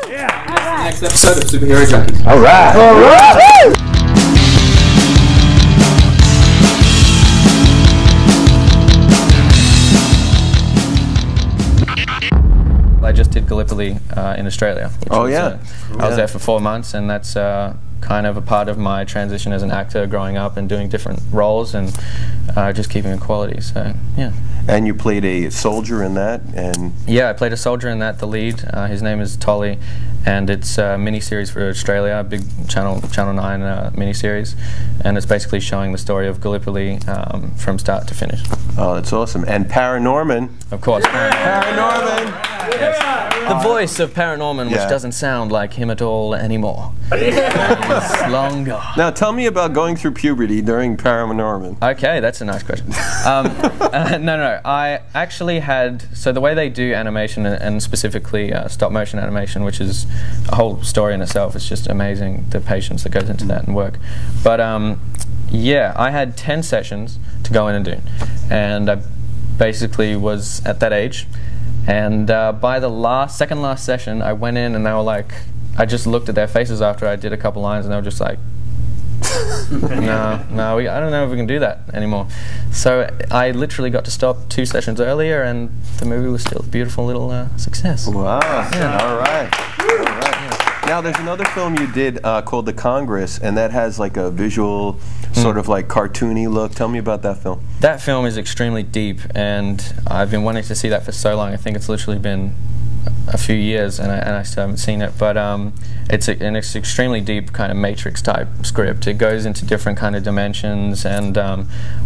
Yeah. The next episode of Superhero Junkies. All right. All right. I just did Gallipoli in Australia. Oh yeah. I was there for 4 months, and that's kind of a part of my transition as an actor, growing up and doing different roles and just keeping it quality. So yeah. And you played a soldier in that, and yeah, I played a soldier in that. The lead, his name is Tolly, and it's a mini-series for Australia, a big Channel 9 mini-series, and it's basically showing the story of Gallipoli from start to finish. Oh, that's awesome. And Paranorman. Of course, Paranorman. Yes. The voice of Paranorman, which doesn't sound like him at all anymore. It's long gone. Now, tell me about going through puberty during Paranorman. Okay, that's a nice question. No, I actually had, so the way they do animation, and specifically stop motion animation, which is a whole story in itself, it's just amazing the patience that goes into that and work. But yeah, I had 10 sessions to go in and do, and I basically was at that age. And by the second last session, I went in and they were like, I just looked at their faces after I did a couple lines, and they were just like, no, I don't know if we can do that anymore. So I literally got to stop 2 sessions earlier, and the movie was still a beautiful little success. Wow. Yeah. All right. All right. Now, there's another film you did called The Congress, and that has like a visual, sort of like cartoony look. Tell me about that film. That film is extremely deep, and I've been wanting to see that for so long. I think it's literally been a few years, and I still haven't seen it. But it's an extremely deep kind of Matrix type script. It goes into different kind of dimensions, and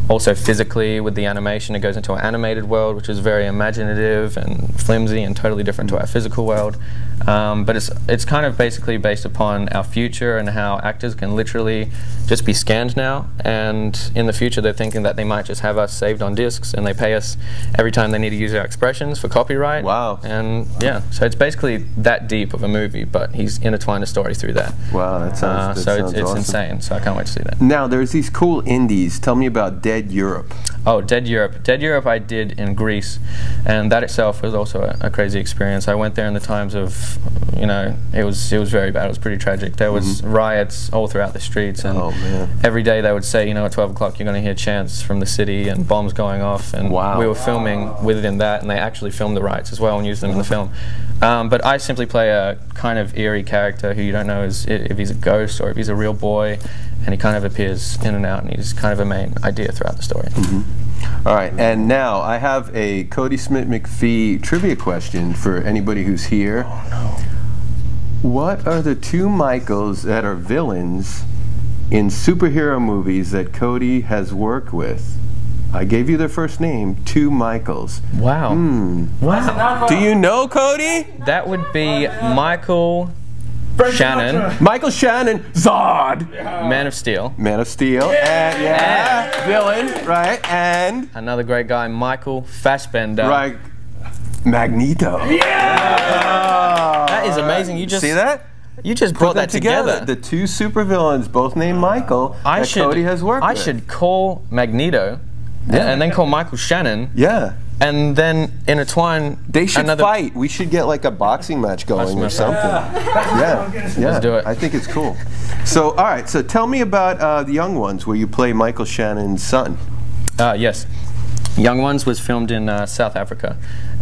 also physically with the animation, it goes into an animated world, which is very imaginative and flimsy and totally different to our physical world. But it's kind of basically based upon our future and how actors can literally just be scanned now, and in the future they're thinking that they might just have us saved on discs, and they pay us every time they need to use our expressions for copyright. Wow. And yeah, so it's basically that deep of a movie, but he's intertwined a story through that. Wow, that sounds so it's awesome. Insane, so I can't wait to see that. Now, there's these cool indies. Tell me about Dead Europe. Oh, Dead Europe. Dead Europe I did in Greece, and that itself was also a crazy experience. I went there in the times of, you know, it was very bad. It was pretty tragic. There was riots all throughout the streets, and every day they would say, you know, at 12 o'clock you're going to hear chants from the city and bombs going off, and we were filming within that, and they actually filmed the riots as well and used them in the film. But I simply play a kind of eerie character who you don't know if he's a ghost or if he's a real boy, and he kind of appears in and out, and he's kind of a main idea throughout the story. All right, and now I have a Kodi Smit-Mcphee trivia question for anybody who's here. Oh no. What are the 2 Michaels that are villains in superhero movies that Kodi has worked with? I gave you their first name, 2 Michaels. Wow. Wow. Do you know, Kodi? That would be Michael Shannon. Michael Shannon, Zod. Man of Steel. Man of Steel. And villain, right? And another great guy, Michael Fassbender. Right. Magneto. Yeah. That is amazing. You just see that? You just brought that together. The 2 supervillains, both named Michael, that Kodi has worked with. I should call Magneto, and then call Michael Shannon. Yeah. And then intertwine. They should fight. We should get like a boxing match going or something. Yeah. Let's do it. I think it's cool. So, all right. So, tell me about the Young Ones, where you play Michael Shannon's son. Yes. Young Ones was filmed in South Africa,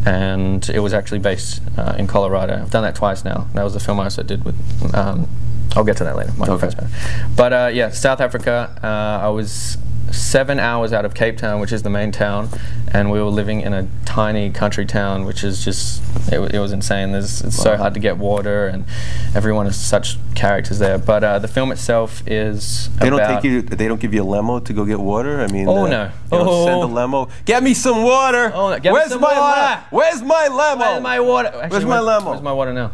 and it was actually based in Colorado. I've done that twice now. That was the film I also did with. I'll get to that later. Michael Fassbender. But yeah, South Africa. I was 7 hours out of Cape Town, which is the main town, and we were living in a tiny country town, which is just, it was insane. It's so hard to get water, and everyone is such characters there. But the film itself is they don't give you a lemo to go get water? I mean, no. You don't send a lemo. Get me some water! Oh, no, where's my water? Where's my lemo? Where's my water? Actually, where's my lemo? Where's my water now?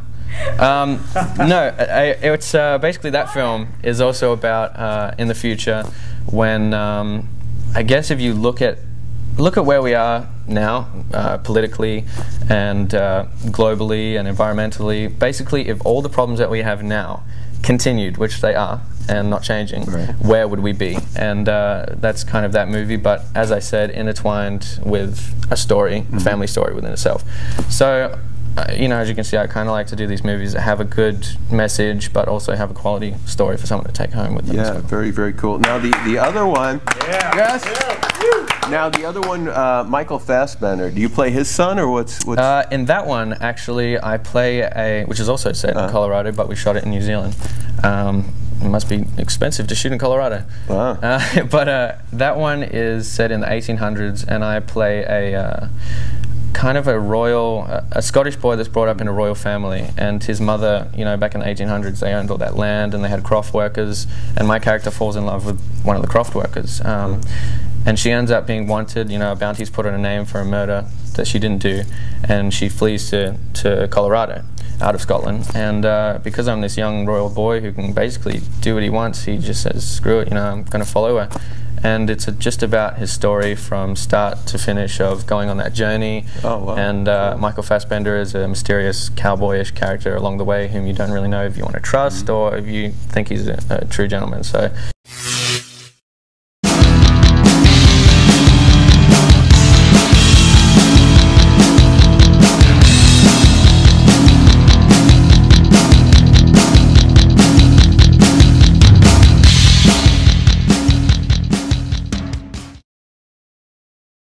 No, it's basically that film is also about in the future when I guess if you look at where we are now politically and globally and environmentally, basically if all the problems that we have now continued, which they are, and not changing, where would we be? And that's kind of that movie, but as I said, intertwined with a story, a family story within itself. So you know, as you can see, I kind of like to do these movies that have a good message, but also have a quality story for someone to take home with them. Yeah, so. very, very cool. Now the other one, Yes. now the other one, Michael Fassbender. Do you play his son, or what's? In that one, actually, I play which is also set in Colorado, but we shot it in New Zealand. It must be expensive to shoot in Colorado. Wow. But that one is set in the 1800s, and I play a kind of a Scottish boy that's brought up in a royal family, and his mother, you know, back in the 1800s, they owned all that land, and they had croft workers, and my character falls in love with one of the croft workers. And she ends up being wanted, you know, a bounty's put on her name for a murder that she didn't do, and she flees to Colorado, out of Scotland. And because I'm this young royal boy who can basically do what he wants, he just says, screw it, you know, I'm going to follow her. And it's just about his story from start to finish of going on that journey. Oh, wow. And Michael Fassbender is a mysterious cowboyish character along the way whom you don't really know if you want to trust or if you think he's a true gentleman. So